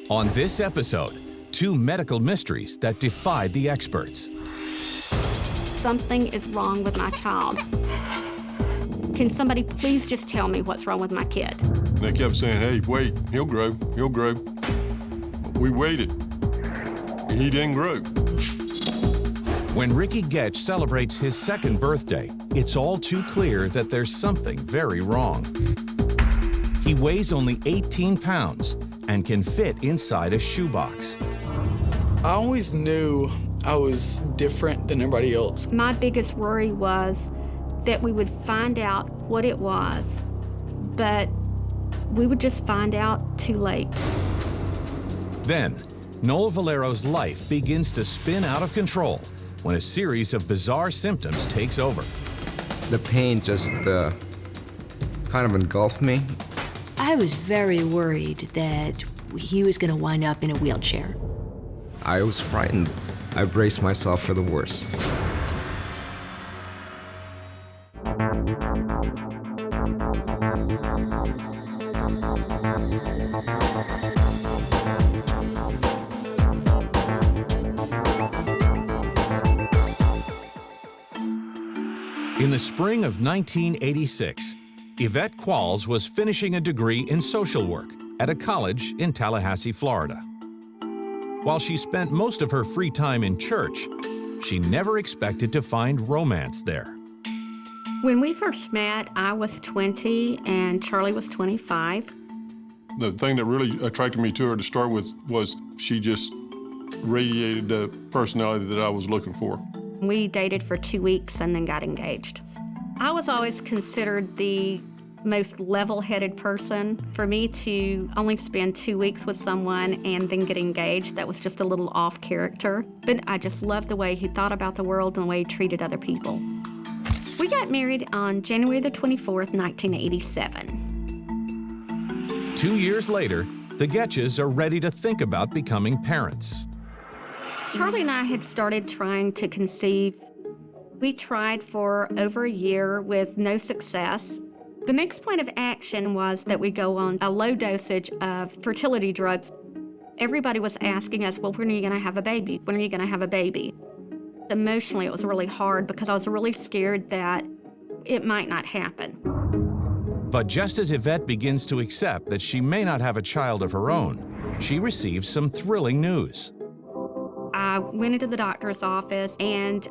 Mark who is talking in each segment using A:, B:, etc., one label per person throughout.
A: On this episode, two medical mysteries that defied the experts.
B: Something is wrong with my child. Can somebody please just tell me what's wrong with my kid?
C: They kept saying, hey, wait, he'll grow, he'll grow. We waited. He didn't grow.
A: When Ricky Getch celebrates his second birthday, it's all too clear that there's something very wrong. He weighs only 18 pounds and can fit inside a shoebox.
D: I always knew I was different than everybody else.
B: My biggest worry was that we would find out what it was, but we would just find out too late.
A: Then, Noel Valero's life begins to spin out of control when a series of bizarre symptoms takes over.
E: The pain just kind of engulfed me.
F: I was very worried that he was going to wind up in a wheelchair.
E: I was frightened. I braced myself for the worst.
A: In the spring of 1986, Yvette Qualls was finishing a degree in social work at a college in Tallahassee, Florida. While she spent most of her free time in church, she never expected to find romance there.
B: When we first met, I was 20 and Charlie was 25.
C: The thing that really attracted me to her to start with was she just radiated the personality that I was looking for.
B: We dated for 2 weeks and then got engaged. I was always considered the most level-headed person. For me to only spend 2 weeks with someone and then get engaged, that was just a little off character. But I just loved the way he thought about the world and the way he treated other people. We got married on January the 24th, 1987.
A: 2 years later, the Getches are ready to think about becoming parents.
B: Charlie and I had started trying to conceive. We tried for over a year with no success. The next plan of action was that we go on a low dosage of fertility drugs. Everybody was asking us, well, when are you going to have a baby? When are you going to have a baby? Emotionally, it was really hard because I was really scared that it might not happen.
A: But just as Yvette begins to accept that she may not have a child of her own, she receives some thrilling news.
B: I went into the doctor's office and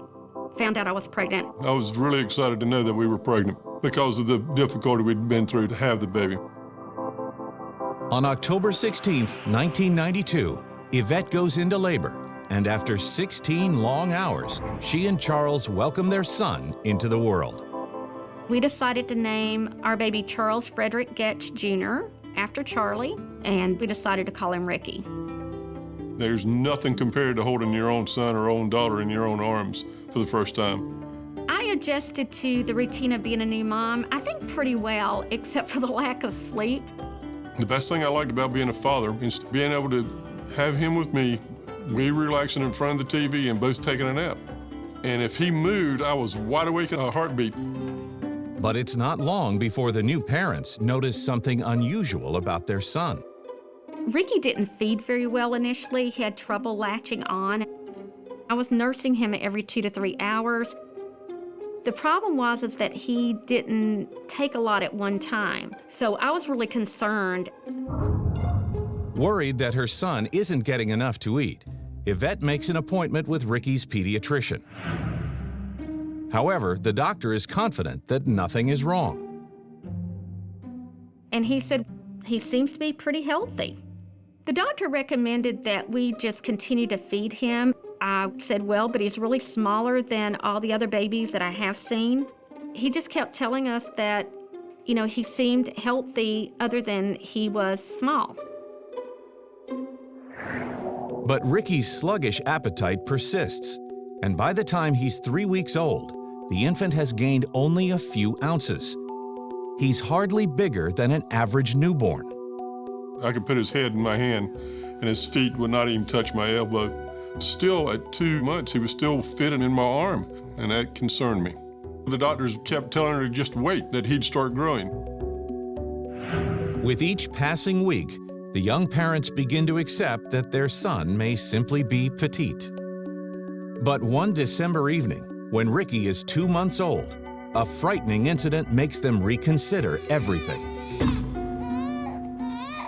B: found out I was pregnant.
C: I was really excited to know that we were pregnant because of the difficulty we'd been through to have the baby.
A: On October 16th, 1992, Yvette goes into labor, and after 16 long hours, she and Charles welcome their son into the world.
B: We decided to name our baby Charles Frederick Getch Jr. after Charlie, and we decided to call him Ricky.
C: There's nothing compared to holding your own son or own daughter in your own arms for the first time.
B: I adjusted to the routine of being a new mom, I think pretty well, except for the lack of sleep.
C: The best thing I liked about being a father is being able to have him with me, we relaxing in front of the TV and both taking a nap. And if he moved, I was wide awake in a heartbeat.
A: But it's not long before the new parents notice something unusual about their son.
B: Ricky didn't feed very well initially. He had trouble latching on. I was nursing him every 2 to 3 hours. The problem was that he didn't take a lot at one time. So I was really concerned.
A: Worried that her son isn't getting enough to eat, Yvette makes an appointment with Ricky's pediatrician. However, the doctor is confident that nothing is wrong.
B: And he said, he seems to be pretty healthy. The doctor recommended that we just continue to feed him. I said, well, but he's really smaller than all the other babies that I have seen. He just kept telling us that, he seemed healthy other than he was small.
A: But Ricky's sluggish appetite persists, and by the time he's 3 weeks old, the infant has gained only a few ounces. He's hardly bigger than an average newborn.
C: I could put his head in my hand, and his feet would not even touch my elbow. Still, at 2 months, he was still fitting in my arm, and that concerned me. The doctors kept telling her to just wait, that he'd start growing.
A: With each passing week, the young parents begin to accept that their son may simply be petite. But one December evening, when Ricky is 2 months old, a frightening incident makes them reconsider everything.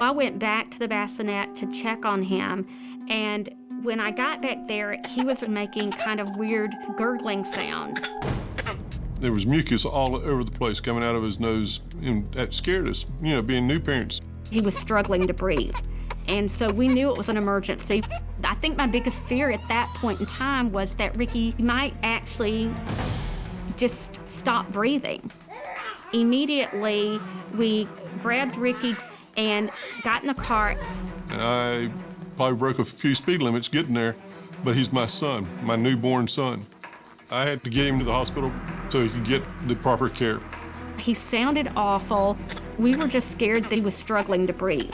B: I went back to the bassinet to check on him, and when I got back there, he was making kind of weird gurgling sounds.
C: There was mucus all over the place coming out of his nose, and that scared us, being new parents.
B: He was struggling to breathe, and so we knew it was an emergency. I think my biggest fear at that point in time was that Ricky might actually just stop breathing. Immediately, we grabbed Ricky and got in the car.
C: And I probably broke a few speed limits getting there, but he's my son, my newborn son. I had to get him to the hospital so he could get the proper care.
B: He sounded awful. We were just scared that he was struggling to breathe.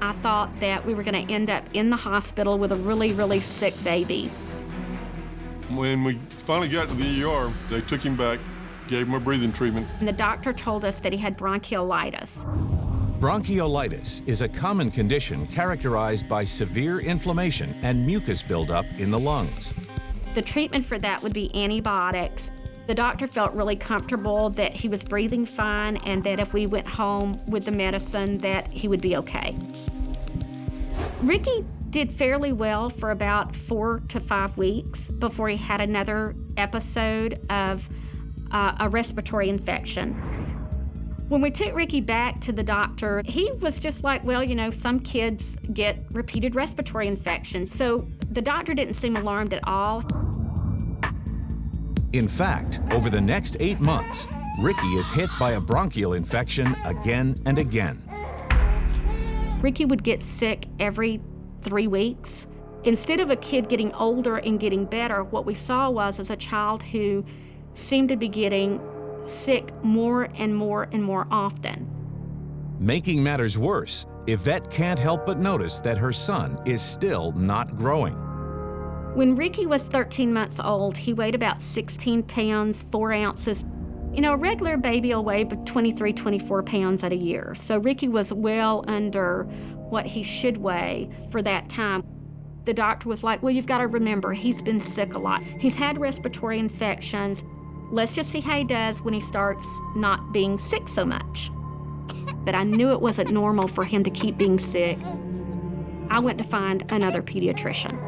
B: I thought that we were going to end up in the hospital with a really, really sick baby.
C: When we finally got to the ER, they took him back, gave him a breathing treatment.
B: And the doctor told us that he had bronchiolitis.
A: Bronchiolitis is a common condition characterized by severe inflammation and mucus buildup in the lungs.
B: The treatment for that would be antibiotics. The doctor felt really comfortable that he was breathing fine and that if we went home with the medicine that he would be okay. Ricky did fairly well for about 4 to 5 weeks before he had another episode of a respiratory infection. When we took Ricky back to the doctor, he was just like, well, some kids get repeated respiratory infections. So the doctor didn't seem alarmed at all.
A: In fact, over the next 8 months, Ricky is hit by a bronchial infection again and again.
B: Ricky would get sick every 3 weeks. Instead of a kid getting older and getting better, what we saw was a child who seemed to be getting sick more and more and more often.
A: Making matters worse, Yvette can't help but notice that her son is still not growing.
B: When Ricky was 13 months old, he weighed about 16 pounds, 4 ounces. A regular baby will weigh 23, 24 pounds at a year. So Ricky was well under what he should weigh for that time. The doctor was like, well, you've got to remember, he's been sick a lot. He's had respiratory infections. Let's just see how he does when he starts not being sick so much. But I knew it wasn't normal for him to keep being sick. I went to find another pediatrician.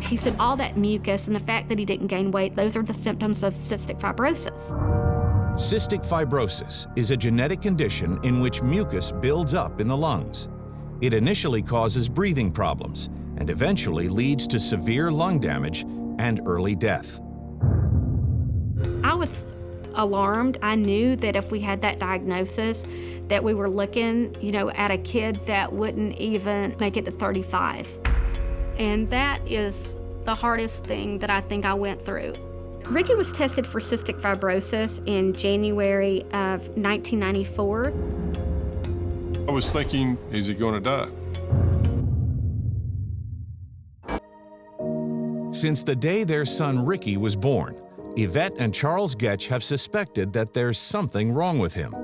B: He said all that mucus and the fact that he didn't gain weight, those are the symptoms of cystic fibrosis.
A: Cystic fibrosis is a genetic condition in which mucus builds up in the lungs. It initially causes breathing problems and eventually leads to severe lung damage and early death.
B: I was alarmed. I knew that if we had that diagnosis, that we were looking, at a kid that wouldn't even make it to 35. And that is the hardest thing that I think I went through. Ricky was tested for cystic fibrosis in January of 1994.
C: I was thinking, is he going to die?
A: Since the day their son Ricky was born, Yvette and Charles Getch have suspected that there's something wrong with him.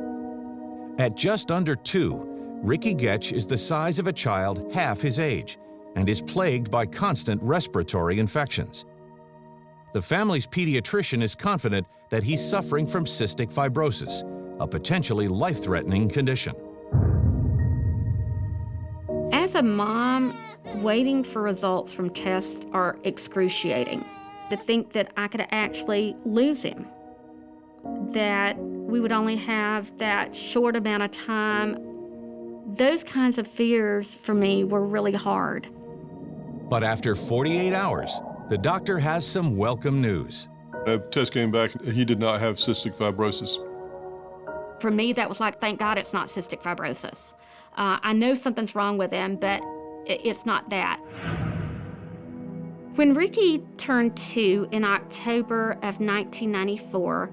A: At just under 2, Ricky Getch is the size of a child half his age and is plagued by constant respiratory infections. The family's pediatrician is confident that he's suffering from cystic fibrosis, a potentially life-threatening condition.
B: As a mom, waiting for results from tests are excruciating. To think that I could actually lose him, that we would only have that short amount of time, those kinds of fears for me were really hard.
A: But after 48 hours, the doctor has some welcome news.
C: The test came back, he did not have cystic fibrosis.
B: For me, that was like, thank God it's not cystic fibrosis. I know something's wrong with him, but it's not that. When Ricky turned 2 in October of 1994,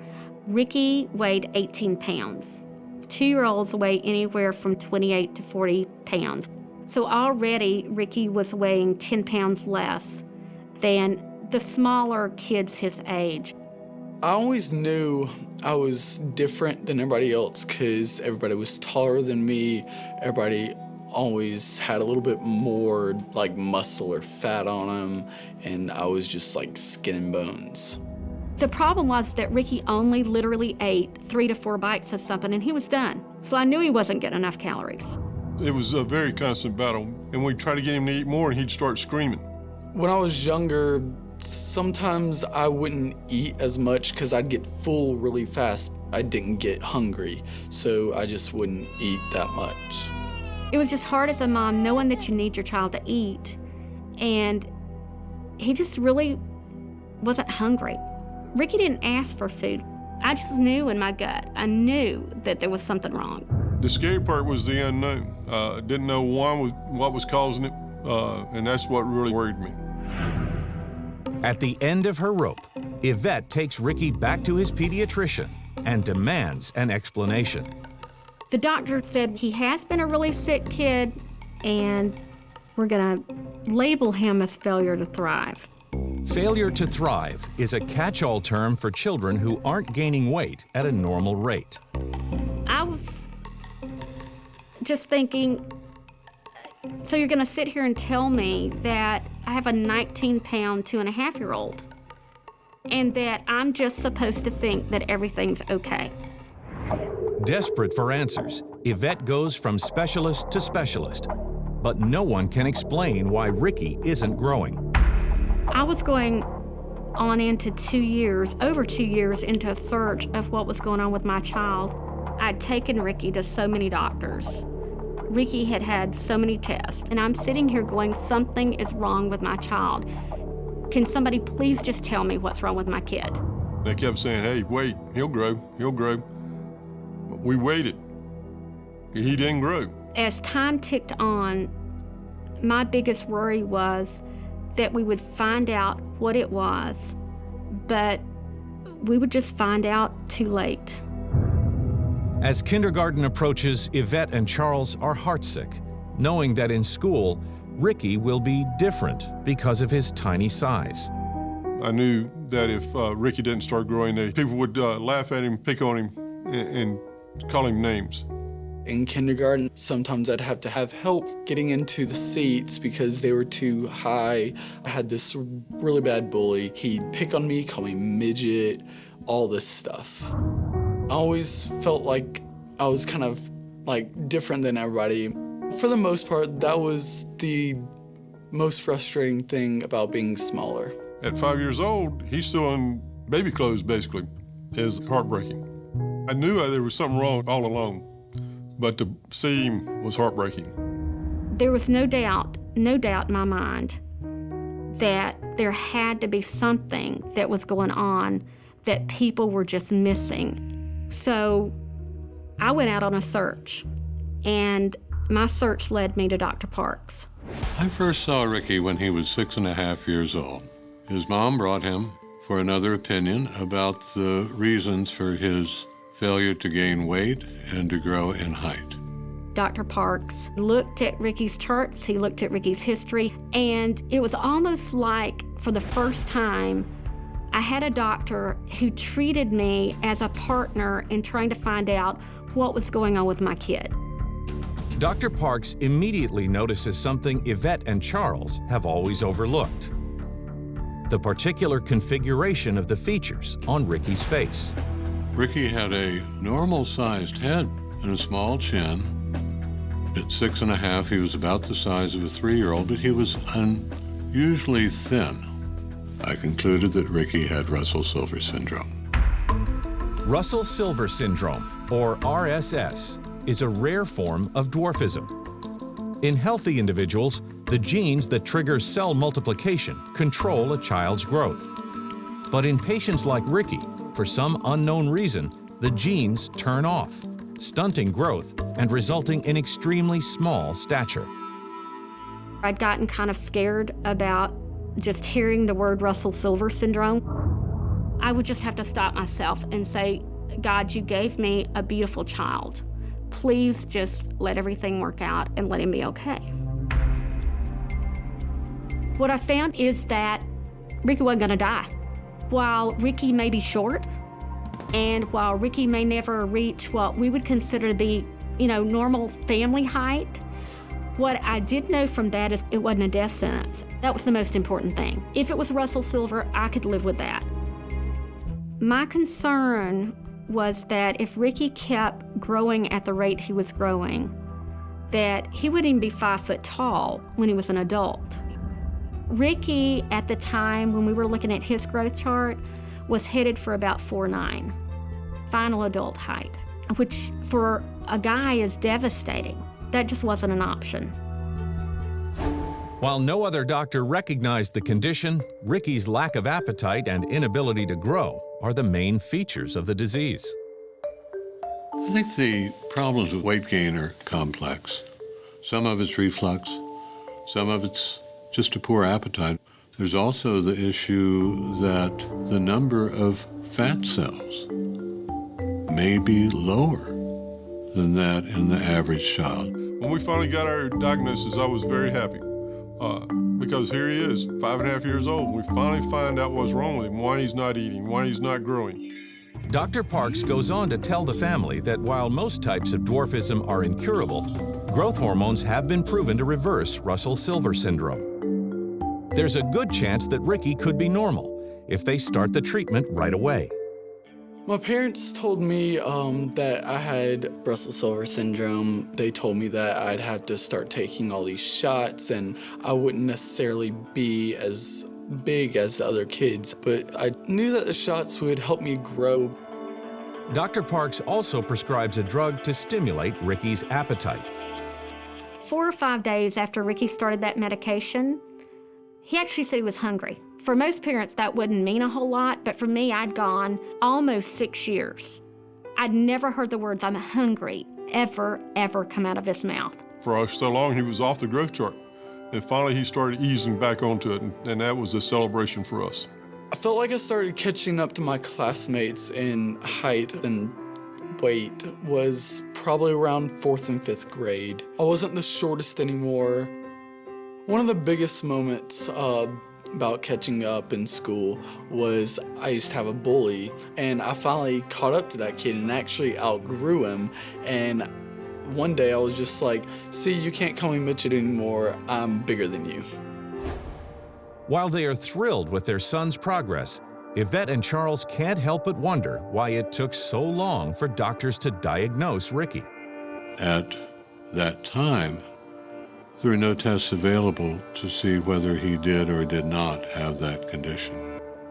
B: Ricky weighed 18 pounds. 2-year-olds weigh anywhere from 28 to 40 pounds. So already Ricky was weighing 10 pounds less than the smaller kids his age.
D: I always knew I was different than everybody else because everybody was taller than me. Everybody always had a little bit more like muscle or fat on them, and I was just like skin and bones.
B: The problem was that Ricky only literally ate 3 to 4 bites of something and he was done. So I knew he wasn't getting enough calories.
C: It was a very constant battle, and we'd try to get him to eat more, and he'd start screaming.
D: When I was younger, sometimes I wouldn't eat as much because I'd get full really fast. I didn't get hungry, so I just wouldn't eat that much.
B: It was just hard as a mom knowing that you need your child to eat, and he just really wasn't hungry. Ricky didn't ask for food. I just knew in my gut. I knew that there was something wrong.
C: The scary part was the unknown. Didn't know what was causing it, and that's what really worried me.
A: At the end of her rope, Yvette takes Ricky back to his pediatrician and demands an explanation.
B: The doctor said he has been a really sick kid, and we're gonna label him as failure to thrive.
A: Failure to thrive is a catch-all term for children who aren't gaining weight at a normal rate.
B: I was just thinking, so you're gonna sit here and tell me that I have a 19-pound, 2.5-year-old, and that I'm just supposed to think that everything's okay?
A: Desperate for answers, Yvette goes from specialist to specialist, but no one can explain why Ricky isn't growing.
B: I was going on into 2 years, over 2 years, into a search of what was going on with my child. I'd taken Ricky to so many doctors. Ricky had had so many tests, and I'm sitting here going, something is wrong with my child. Can somebody please just tell me what's wrong with my kid?
C: They kept saying, hey, wait, he'll grow, he'll grow. We waited. He didn't grow.
B: As time ticked on, my biggest worry was that we would find out what it was, but we would just find out too late.
A: As kindergarten approaches, Yvette and Charles are heartsick, knowing that in school, Ricky will be different because of his tiny size.
C: I knew that if Ricky didn't start growing, people would laugh at him, pick on him, and call him names.
D: In kindergarten, sometimes I'd have to have help getting into the seats because they were too high. I had this really bad bully. He'd pick on me, call me midget, all this stuff. I always felt like I was kind of like different than everybody. For the most part, that was the most frustrating thing about being smaller.
C: At 5 years old, he's still in baby clothes, basically. It's heartbreaking. I knew there was something wrong all along, but to see him was heartbreaking.
B: There was no doubt in my mind that there had to be something that was going on that people were just missing. So I went out on a search, and my search led me to Dr. Parks.
G: I first saw Ricky when he was 6.5 years old. His mom brought him for another opinion about the reasons for his failure to gain weight and to grow in height.
B: Dr. Parks looked at Ricky's charts, he looked at Ricky's history, and it was almost like for the first time, I had a doctor who treated me as a partner in trying to find out what was going on with my kid.
A: Dr. Parks immediately notices something Yvette and Charles have always overlooked: the particular configuration of the features on Ricky's face.
G: Ricky had a normal-sized head and a small chin. At 6.5, he was about the size of a 3-year-old, but he was unusually thin. I concluded that Ricky had Russell-Silver syndrome.
A: Russell-Silver syndrome, or RSS, is a rare form of dwarfism. In healthy individuals, the genes that trigger cell multiplication control a child's growth. But in patients like Ricky, for some unknown reason, the genes turn off, stunting growth and resulting in extremely small stature.
B: I'd gotten kind of scared about just hearing the word Russell-Silver syndrome. I would just have to stop myself and say, God, you gave me a beautiful child. Please just let everything work out and let him be okay. What I found is that Ricky wasn't gonna die. While Ricky may be short, And while Ricky may never reach what we would consider to be, normal family height, what I did know from that is it wasn't a death sentence. That was the most important thing. If it was Russell Silver, I could live with that. My concern was that if Ricky kept growing at the rate he was growing, that he wouldn't even be 5 foot tall when he was an adult. Ricky, at the time when we were looking at his growth chart, was headed for about 4'9", final adult height, which for a guy is devastating. That just wasn't an option.
A: While no other doctor recognized the condition, Ricky's lack of appetite and inability to grow are the main features of the disease.
G: I think the problems with weight gain are complex. Some of it's reflux, some of it's just a poor appetite. There's also the issue that the number of fat cells may be lower than that in the average child.
C: When we finally got our diagnosis, I was very happy because here he is, 5.5 years old. We finally find out what's wrong with him, why he's not eating, why he's not growing.
A: Dr. Parks goes on to tell the family that while most types of dwarfism are incurable, growth hormones have been proven to reverse Russell Silver syndrome. There's a good chance that Ricky could be normal if they start the treatment right away.
D: My parents told me that I had Russell Silver syndrome. They told me that I'd have to start taking all these shots and I wouldn't necessarily be as big as the other kids, but I knew that the shots would help me grow.
A: Dr. Parks also prescribes a drug to stimulate Ricky's appetite.
B: 4 or 5 days after Ricky started that medication, he actually said he was hungry. For most parents, that wouldn't mean a whole lot, but for me, I'd gone almost 6 years. I'd never heard the words, "I'm hungry," ever come out of his mouth.
C: For so long, he was off the growth chart. And finally, he started easing back onto it, and that was a celebration for us.
D: I felt like I started catching up to my classmates in height and weight was probably around 4th and 5th grade. I wasn't the shortest anymore. One of the biggest moments about catching up in school was I used to have a bully, and I finally caught up to that kid and actually outgrew him. And one day I was just like, "See, you can't call me midget anymore. I'm bigger than you."
A: While they are thrilled with their son's progress, Yvette and Charles can't help but wonder why it took so long for doctors to diagnose Ricky.
G: At that time, there were no tests available to see whether he did or did not have that condition.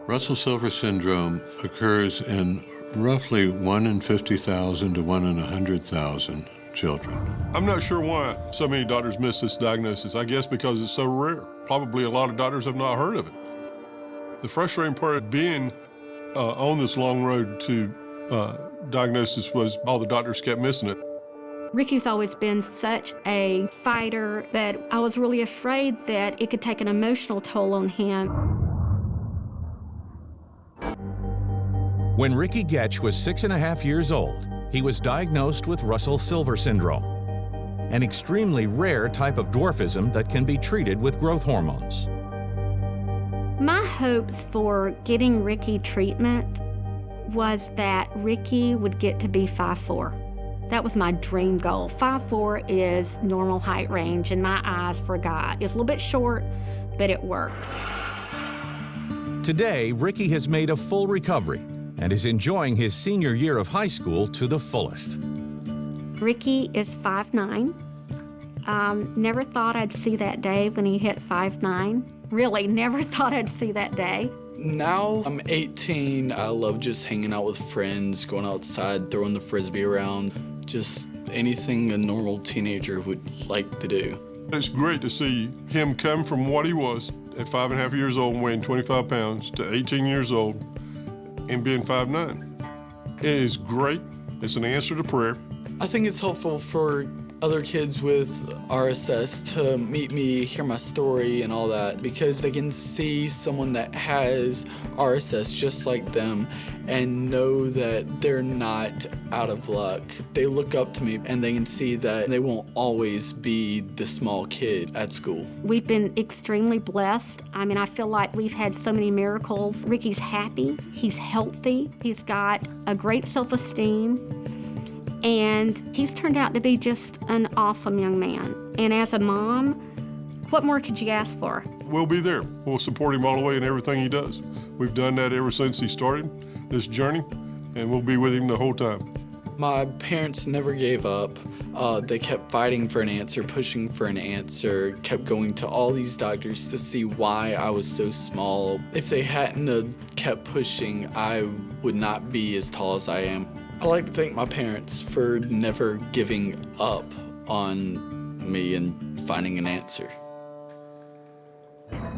G: Russell Silver syndrome occurs in roughly 1 in 50,000 to 1 in 100,000 children.
C: I'm not sure why so many doctors miss this diagnosis. I guess because it's so rare. Probably a lot of doctors have not heard of it. The frustrating part of being on this long road to diagnosis was all the doctors kept missing it.
B: Ricky's always been such a fighter that I was really afraid that it could take an emotional toll on him.
A: When Ricky Getch was 6.5 years old, he was diagnosed with Russell Silver syndrome, an extremely rare type of dwarfism that can be treated with growth hormones.
B: My hopes for getting Ricky treatment was that Ricky would get to be 5'4". That was my dream goal. 5'4" is normal height range in my eyes for a guy. It's a little bit short, but it works.
A: Today, Ricky has made a full recovery and is enjoying his senior year of high school to the fullest.
B: Ricky is 5'9". Never thought I'd see that day when he hit 5'9". Really, never thought I'd see that day.
D: Now I'm 18. I love just hanging out with friends, going outside, throwing the frisbee around, just anything a normal teenager would like to do.
C: It's great to see him come from what he was at 5.5 years old and weighing 25 pounds to 18 years old and being 5'9". It is great. It's an answer to prayer.
D: I think it's helpful for other kids with RSS to meet me, hear my story and all that, because they can see someone that has RSS just like them and know that they're not out of luck. They look up to me and they can see that they won't always be the small kid at school.
B: We've been extremely blessed. I mean, I feel like we've had so many miracles. Ricky's happy, he's healthy, he's got a great self-esteem, and he's turned out to be just an awesome young man. And as a mom, what more could you ask for?
C: We'll be there. We'll support him all the way in everything he does. We've done that ever since he started this journey, and we'll be with him the whole time.
D: My parents never gave up. They kept fighting for an answer, pushing for an answer, kept going to all these doctors to see why I was so small. If they hadn't have kept pushing, I would not be as tall as I am. I like to thank my parents for never giving up on me and finding an answer.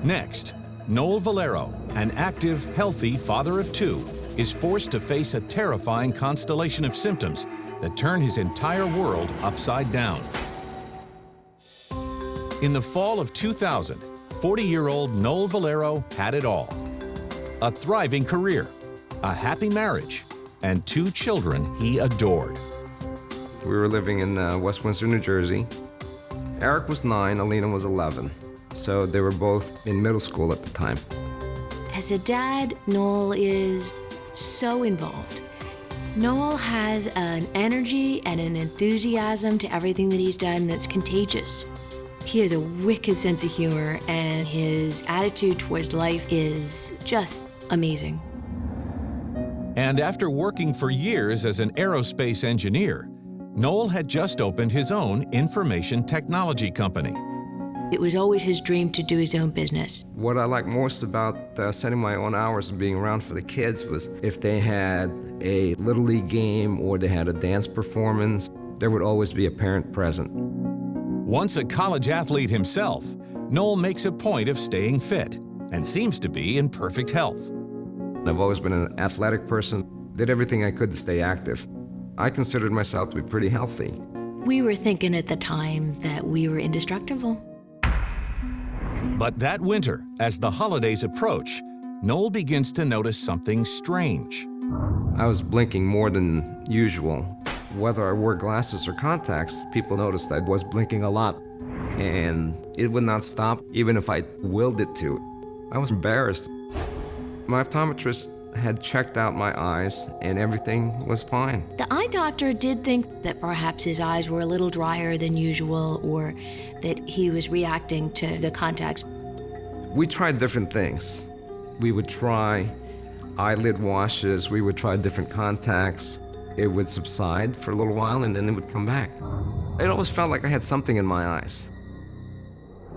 A: Next, Noel Valero, an active, healthy father of two, is forced to face a terrifying constellation of symptoms that turn his entire world upside down. In the fall of 2000, 40-year-old Noel Valero had it all: a thriving career, a happy marriage, and 2 children he adored.
E: We were living in West Windsor, New Jersey. Eric was 9, Alina was 11. So they were both in middle school at the time.
F: As a dad, Noel is so involved. Noel has an energy and an enthusiasm to everything that he's done that's contagious. He has a wicked sense of humor, and his attitude towards life is just amazing.
A: And after working for years as an aerospace engineer, Noel had just opened his own information technology company.
F: It was always his dream to do his own business.
E: What I like most about setting my own hours and being around for the kids was if they had a Little League game or they had a dance performance, there would always be a parent present.
A: Once a college athlete himself, Noel makes a point of staying fit and seems to be in perfect health.
E: I've always been an athletic person, did everything I could to stay active. I considered myself to be pretty healthy.
F: We were thinking at the time that we were indestructible.
A: But that winter, as the holidays approach, Noel begins to notice something strange.
E: I was blinking more than usual. Whether I wore glasses or contacts, people noticed I was blinking a lot. And it would not stop, even if I willed it to. I was embarrassed. My optometrist had checked out my eyes, and everything was fine.
F: The eye doctor did think that perhaps his eyes were a little drier than usual, or that he was reacting to the contacts.
E: We tried different things. We would try eyelid washes, we would try different contacts. It would subside for a little while, and then it would come back. It always felt like I had something in my eyes.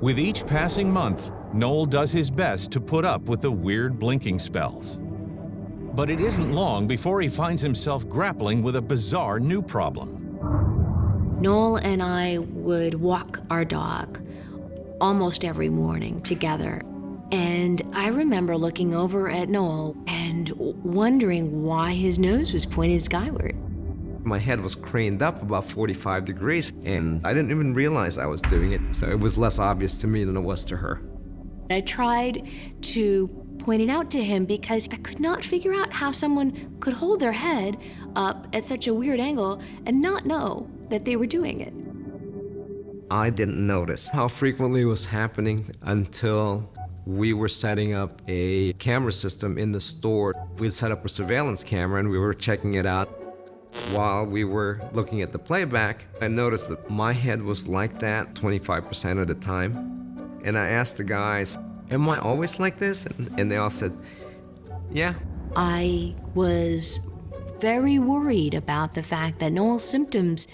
A: With each passing month, Noel does his best to put up with the weird blinking spells. But it isn't long before he finds himself grappling with a bizarre new problem.
F: Noel and I would walk our dog almost every morning together. And I remember looking over at Noel and wondering why his nose was pointed skyward.
E: My head was craned up about 45 degrees, and I didn't even realize I was doing it, so it was less obvious to me than it was to her.
F: I tried to point it out to him because I could not figure out how someone could hold their head up at such a weird angle and not know that they were doing it.
E: I didn't notice how frequently it was happening until we were setting up a camera system in the store. We'd set up a surveillance camera and we were checking it out. While we were looking at the playback, I noticed that my head was like that 25% of the time. And I asked the guys, am I always like this? And they all said, yeah.
F: I was very worried about the fact that Noel's symptoms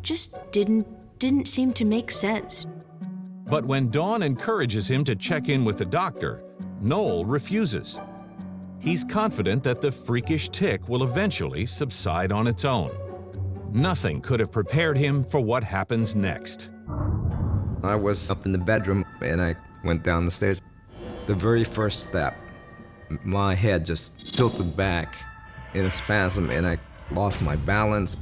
F: just didn't seem to make sense.
A: But when Dawn encourages him to check in with the doctor, Noel refuses. He's confident that the freakish tic will eventually subside on its own. Nothing could have prepared him for what happens next.
E: I was up in the bedroom and I went down the stairs. The very first step, my head just tilted back in a spasm and I lost my balance.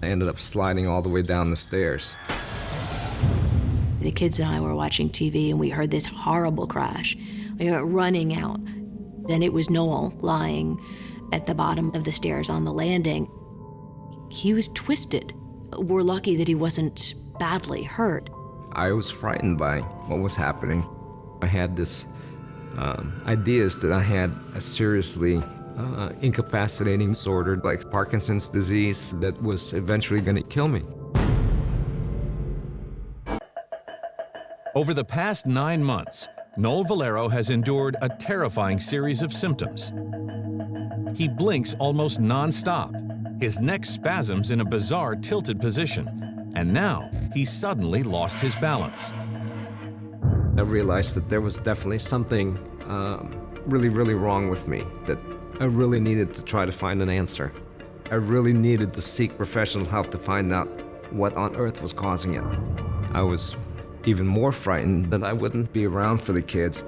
E: I ended up sliding all the way down the stairs.
F: The kids and I were watching TV and we heard this horrible crash. We were running out. Then it was Noel lying at the bottom of the stairs on the landing. He was twisted. We're lucky that he wasn't badly hurt.
E: I was frightened by what was happening. I had this ideas that I had a seriously incapacitating disorder like Parkinson's disease that was eventually going to kill me.
A: Over the past 9 months, Noel Valero has endured a terrifying series of symptoms. He blinks almost non-stop. His neck spasms in a bizarre tilted position, and now he's suddenly lost his balance.
E: I realized that there was definitely something really, really wrong with me, that I really needed to try to find an answer. I really needed to seek professional help to find out what on earth was causing it. I was even more frightened that I wouldn't be around for the kids.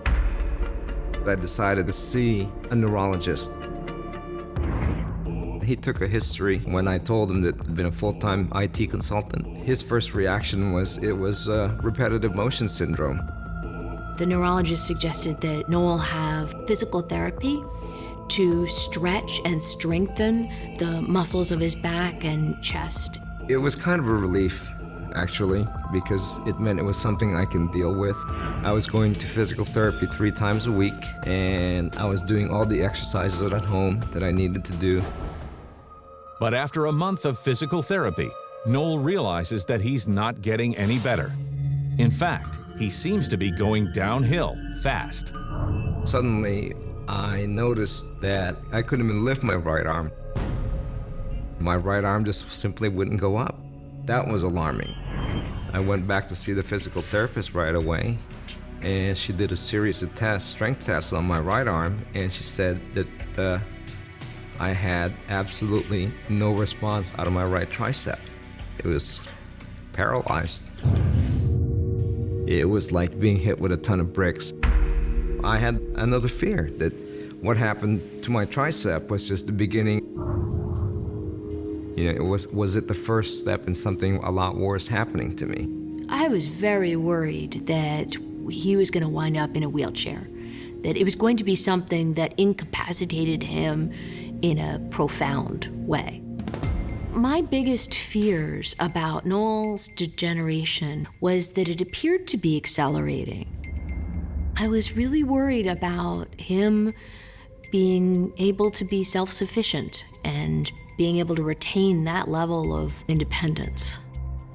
E: I decided to see a neurologist. He took a history when I told him that I'd been a full-time IT consultant. His first reaction was it was repetitive motion syndrome.
F: The neurologist suggested that Noel have physical therapy to stretch and strengthen the muscles of his back and chest.
E: It was kind of a relief, actually, because it meant it was something I can deal with. I was going to physical therapy 3 times a week, and I was doing all the exercises at home that I needed to do.
A: But after a month of physical therapy, Noel realizes that he's not getting any better. In fact, he seems to be going downhill fast.
E: Suddenly, I noticed that I couldn't even lift my right arm. My right arm just simply wouldn't go up. That was alarming. I went back to see the physical therapist right away, and she did a series of tests, strength tests on my right arm, and she said that I had absolutely no response out of my right tricep. It was paralyzed. It was like being hit with a ton of bricks. I had another fear that what happened to my tricep was just the beginning. You know, was it the first step in something a lot worse happening to me?
F: I was very worried that he was going to wind up in a wheelchair, that it was going to be something that incapacitated him in a profound way. My biggest fears about Noel's degeneration was that it appeared to be accelerating. I was really worried about him being able to be self-sufficient and being able to retain that level of independence.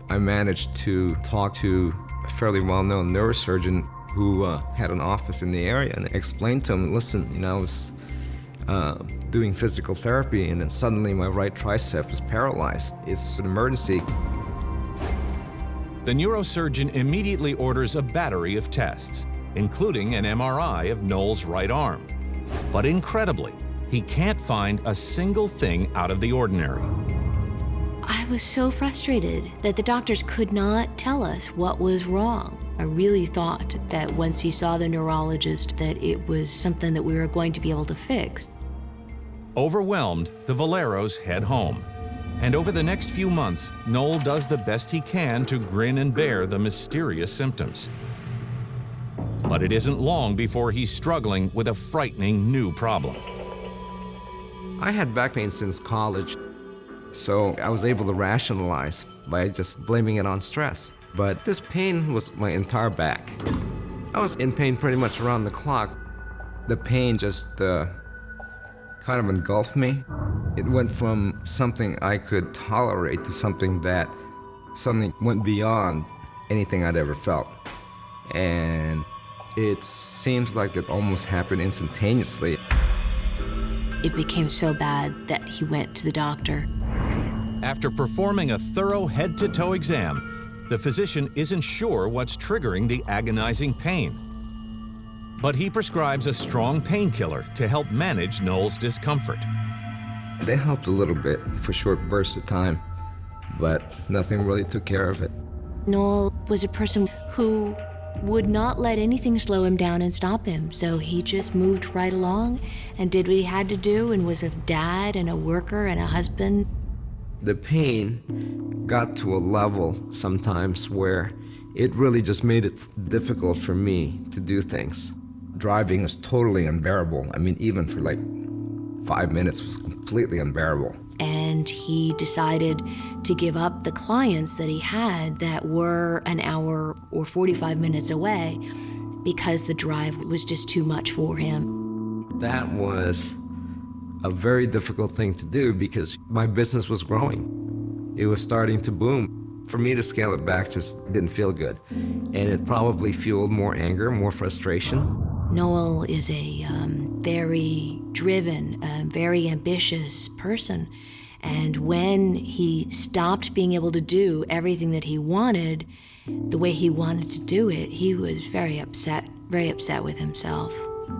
E: I managed to talk to a fairly well-known neurosurgeon who had an office in the area and explained to him, listen, you know, I was doing physical therapy and then suddenly my right tricep is paralyzed. It's an emergency.
A: The neurosurgeon immediately orders a battery of tests, including an MRI of Noel's right arm. But incredibly, he can't find a single thing out of the ordinary.
F: I was so frustrated that the doctors could not tell us what was wrong. I really thought that once he saw the neurologist that it was something that we were going to be able to fix.
A: Overwhelmed, the Valeros head home. And over the next few months, Noel does the best he can to grin and bear the mysterious symptoms. But it isn't long before he's struggling with a frightening new problem.
E: I had back pain since college, so I was able to rationalize by just blaming it on stress. But this pain was my entire back. I was in pain pretty much around the clock. The pain just kind of engulfed me. It went from something I could tolerate to something that suddenly went beyond anything I'd ever felt. And it seems like it almost happened instantaneously.
F: It became so bad that he went to the doctor.
A: After performing a thorough head-to-toe exam, the physician isn't sure what's triggering the agonizing pain. But he prescribes a strong painkiller to help manage Noel's discomfort.
E: They helped a little bit for short bursts of time, but nothing really took care of it.
F: Noel was a person who would not let anything slow him down and stop him, so he just moved right along and did what he had to do and was a dad and a worker and a husband.
E: The pain got to a level sometimes where it really just made it difficult for me to do things. Driving was totally unbearable. I mean, even for like 5 minutes was completely unbearable.
F: And he decided to give up the clients that he had that were an hour or 45 minutes away because the drive was just too much for him.
E: That was a very difficult thing to do because my business was growing. It was starting to boom. For me to scale it back just didn't feel good. And it probably fueled more anger, more frustration.
F: Noel is a very driven, very ambitious person. And when he stopped being able to do everything that he wanted, the way he wanted to do it, he was very upset with himself.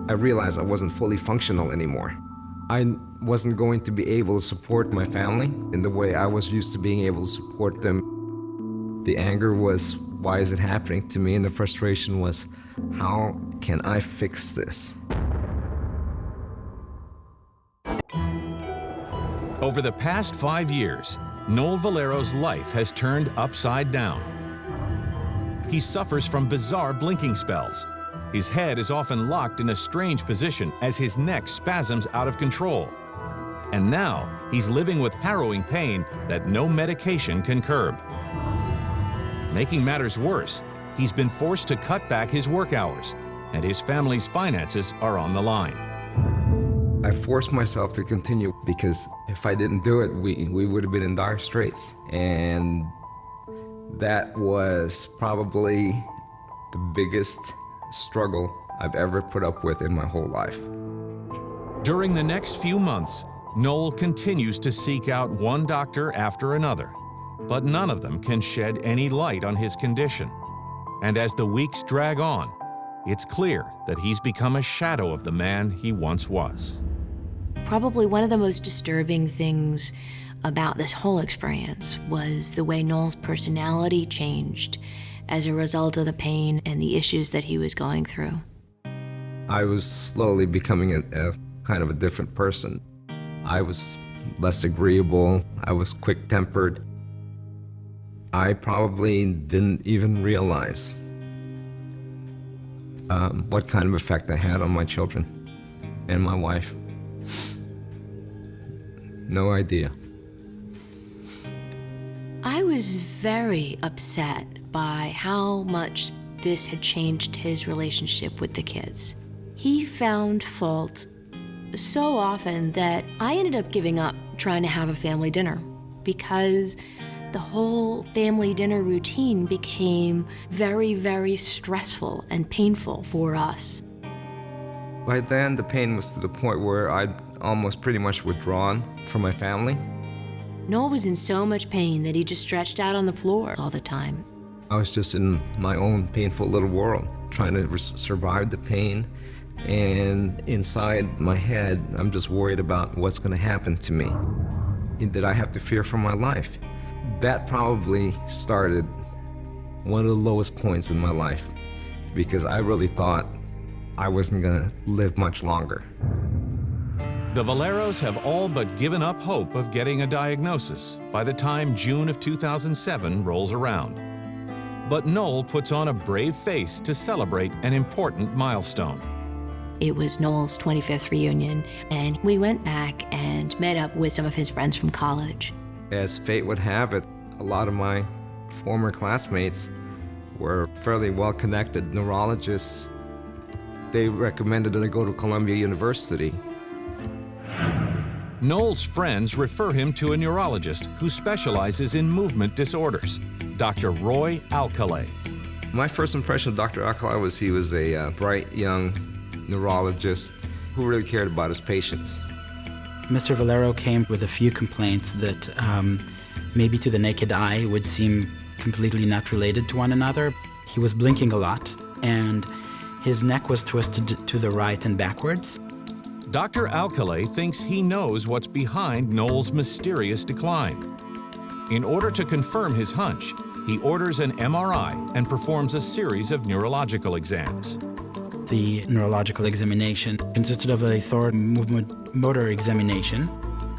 E: I realized I wasn't fully functional anymore. I wasn't going to be able to support my family in the way I was used to being able to support them. The anger was, why is it happening to me? And the frustration was, how can I fix this?
A: Over the past 5 years, Noel Valero's life has turned upside down. He suffers from bizarre blinking spells. His head is often locked in a strange position as his neck spasms out of control. And now, he's living with harrowing pain that no medication can curb. Making matters worse, he's been forced to cut back his work hours, and his family's finances are on the line.
E: I forced myself to continue because if I didn't do it, we would have been in dire straits. And that was probably the biggest struggle I've ever put up with in my whole life.
A: During the next few months, Noel continues to seek out one doctor after another, but none of them can shed any light on his condition. And as the weeks drag on, it's clear that he's become a shadow of the man he once was.
F: Probably one of the most disturbing things about this whole experience was the way Noel's personality changed as a result of the pain and the issues that he was going through.
E: I was slowly becoming a kind of a different person. I was less agreeable. I was quick-tempered. I probably didn't even realize what kind of effect I had on my children and my wife. No idea.
F: I was very upset by how much this had changed his relationship with the kids. He found fault so often that I ended up giving up trying to have a family dinner because the whole family dinner routine became very, very stressful and painful for us.
E: By then, the pain was to the point where I'd almost pretty much withdrawn from my family.
F: Noel was in so much pain that he just stretched out on the floor all the time.
E: I was just in my own painful little world, trying to survive the pain. And inside my head, I'm just worried about what's going to happen to me. Did I have to fear for my life? That probably started one of the lowest points in my life because I really thought I wasn't going to live much longer.
A: The Valeros have all but given up hope of getting a diagnosis by the time June of 2007 rolls around. But Noel puts on a brave face to celebrate an important milestone.
F: It was Noel's 25th reunion, and we went back and met up with some of his friends from college.
E: As fate would have it, a lot of my former classmates were fairly well-connected neurologists. They recommended that I go to Columbia University.
A: Noel's friends refer him to a neurologist who specializes in movement disorders, Dr. Roy Alcalay.
E: My first impression of Dr. Alcalay was he was a bright, young neurologist who really cared about his patients.
H: Mr. Valero came with a few complaints that maybe to the naked eye would seem completely not related to one another. He was blinking a lot, and his neck was twisted to the right and backwards.
A: Dr. Alcalay thinks he knows what's behind Noel's mysterious decline. In order to confirm his hunch, he orders an MRI and performs a series of neurological exams.
H: The neurological examination consisted of a thorough movement motor examination.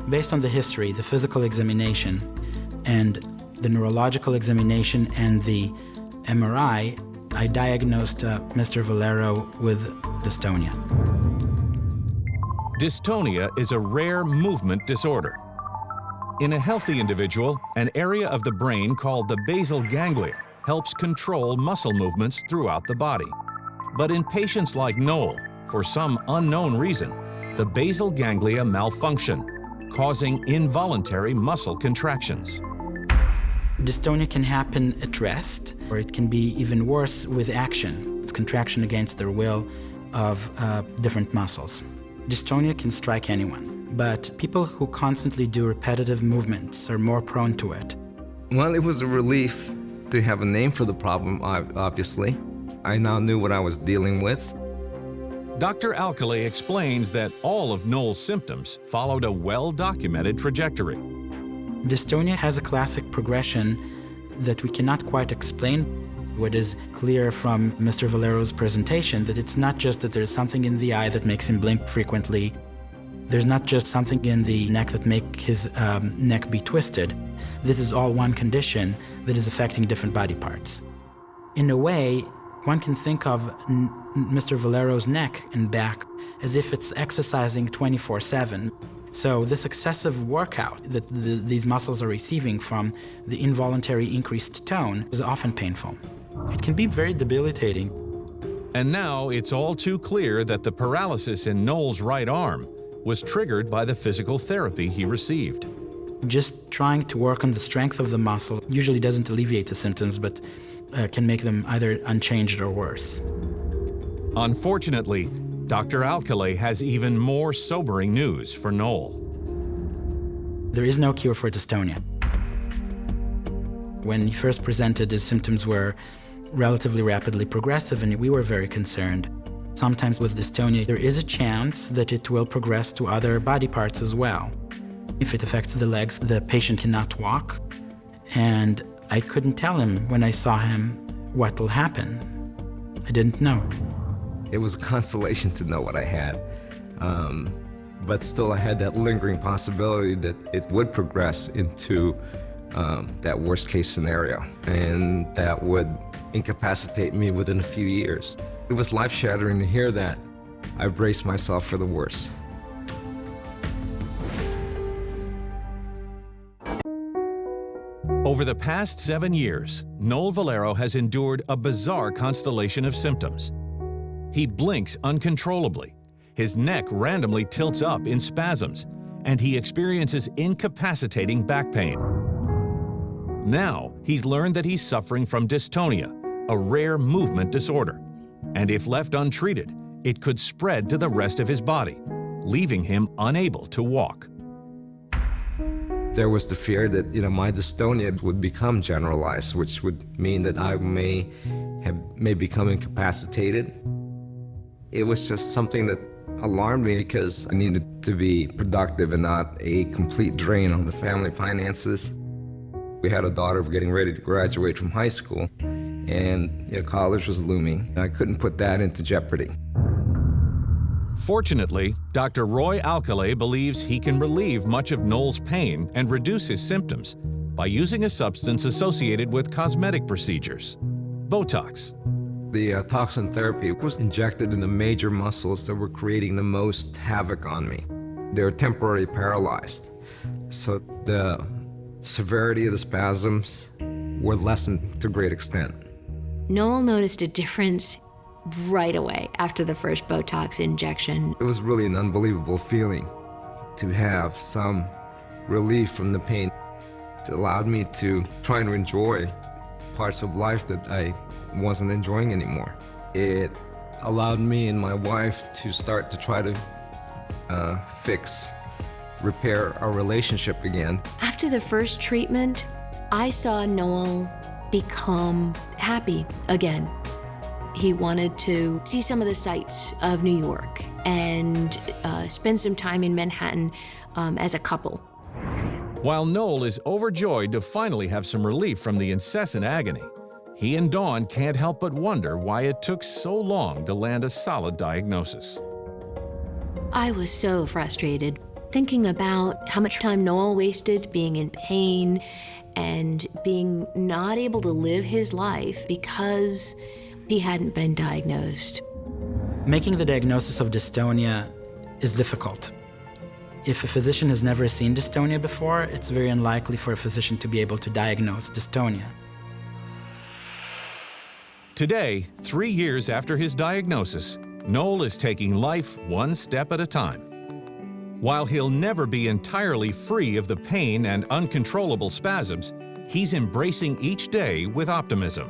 H: Based on the history, the physical examination and the neurological examination and the MRI, I diagnosed Mr. Valero with dystonia.
A: Dystonia is a rare movement disorder. In a healthy individual, an area of the brain called the basal ganglia helps control muscle movements throughout the body. But in patients like Noel, for some unknown reason, the basal ganglia malfunction, causing involuntary muscle contractions.
H: Dystonia can happen at rest, or it can be even worse with action. It's contraction against their will of different muscles. Dystonia can strike anyone, but people who constantly do repetitive movements are more prone to it.
E: Well, it was a relief to have a name for the problem, obviously. I now knew what I was dealing with.
A: Dr. Alcalay explains that all of Noel's symptoms followed a well-documented trajectory.
H: Dystonia has a classic progression that we cannot quite explain. What is clear from Mr. Valero's presentation, that it's not just that there's something in the eye that makes him blink frequently. There's not just something in the neck that makes his neck be twisted. This is all one condition that is affecting different body parts. In a way, one can think of Mr. Valero's neck and back as if it's exercising 24/7. So this excessive workout that these muscles are receiving from the involuntary increased tone is often painful. It can be very debilitating.
A: And now it's all too clear that the paralysis in Noel's right arm was triggered by the physical therapy he received.
H: Just trying to work on the strength of the muscle usually doesn't alleviate the symptoms, but can make them either unchanged or worse.
A: Unfortunately, Dr. Alcalay has even more sobering news for Noel.
H: There is no cure for dystonia. When he first presented, his symptoms were relatively rapidly progressive, and we were very concerned. Sometimes with dystonia, there is a chance that it will progress to other body parts as well. If it affects the legs, the patient cannot walk, and I couldn't tell him when I saw him what will happen. I didn't know.
E: It was a consolation to know what I had. But still, I had that lingering possibility that it would progress into that worst case scenario, and that would incapacitate me within a few years. It was life-shattering to hear that. I braced myself for the worst.
A: Over the past 7 years, Noel Valero has endured a bizarre constellation of symptoms. He blinks uncontrollably, his neck randomly tilts up in spasms, and he experiences incapacitating back pain. Now, he's learned that he's suffering from dystonia, a rare movement disorder, and if left untreated, it could spread to the rest of his body, leaving him unable to walk.
E: There was the fear that, my dystonia would become generalized, which would mean that I may become incapacitated. It was just something that alarmed me because I needed to be productive and not a complete drain on the family finances. We had a daughter getting ready to graduate from high school, and college was looming. I couldn't put that into jeopardy.
A: Fortunately, Dr. Roy Alcalay believes he can relieve much of Noel's pain and reduce his symptoms by using a substance associated with cosmetic procedures, Botox.
E: The toxin therapy was injected in the major muscles that were creating the most havoc on me. They were temporarily paralyzed. So the severity of the spasms were lessened to a great extent.
F: Noel noticed a difference right away after the first Botox injection.
E: It was really an unbelievable feeling to have some relief from the pain. It allowed me to try and enjoy parts of life that I wasn't enjoying anymore. It allowed me and my wife to start to try to repair our relationship again.
F: After the first treatment, I saw Noel become happy again. He wanted to see some of the sights of New York and spend some time in Manhattan as a couple.
A: While Noel is overjoyed to finally have some relief from the incessant agony, he and Dawn can't help but wonder why it took so long to land a solid diagnosis.
F: I was so frustrated, thinking about how much time Noel wasted being in pain and being not able to live his life because he hadn't been diagnosed.
H: Making the diagnosis of dystonia is difficult. If a physician has never seen dystonia before, it's very unlikely for a physician to be able to diagnose dystonia.
A: Today, 3 years after his diagnosis, Noel is taking life one step at a time. While he'll never be entirely free of the pain and uncontrollable spasms, he's embracing each day with optimism.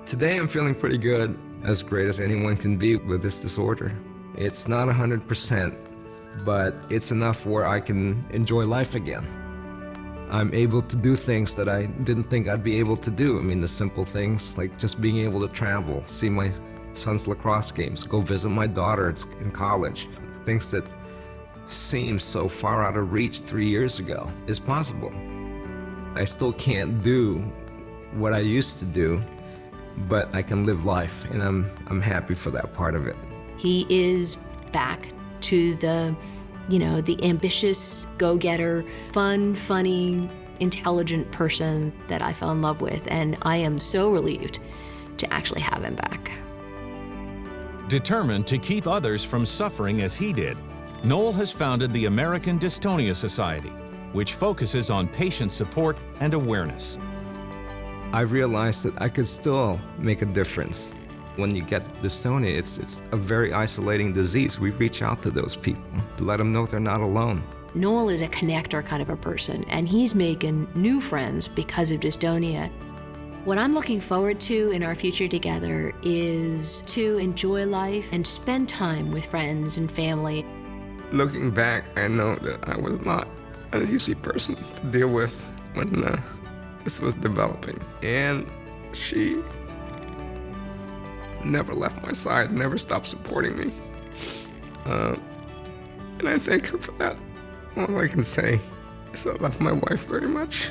E: Today I'm feeling pretty good, as great as anyone can be with this disorder. It's not 100%, but it's enough where I can enjoy life again. I'm able to do things that I didn't think I'd be able to do. I mean, the simple things like just being able to travel, see my son's lacrosse games, go visit my daughter in college. Things that seemed so far out of reach 3 years ago is possible. I still can't do what I used to do, but I can live life, and I'm happy for that part of it.
F: He is back to the ambitious, go-getter, fun, funny, intelligent person that I fell in love with, and I am so relieved to actually have him back.
A: Determined to keep others from suffering as he did, Noel has founded the American Dystonia Society, which focuses on patient support and awareness.
E: I realized that I could still make a difference. When you get dystonia, it's a very isolating disease. We reach out to those people to let them know they're not alone.
F: Noel is a connector kind of a person, and he's making new friends because of dystonia. What I'm looking forward to in our future together is to enjoy life and spend time with friends and family.
E: Looking back, I know that I was not an easy person to deal with when this was developing. And she never left my side, never stopped supporting me. And I thank her for that. All I can say is I love my wife very much.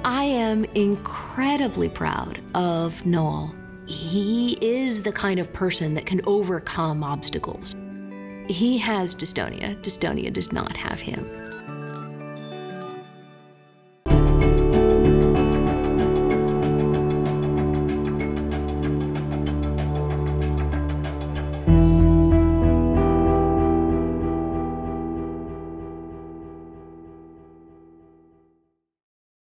F: I am incredibly proud of Noel. He is the kind of person that can overcome obstacles. He has dystonia. Dystonia does not have him.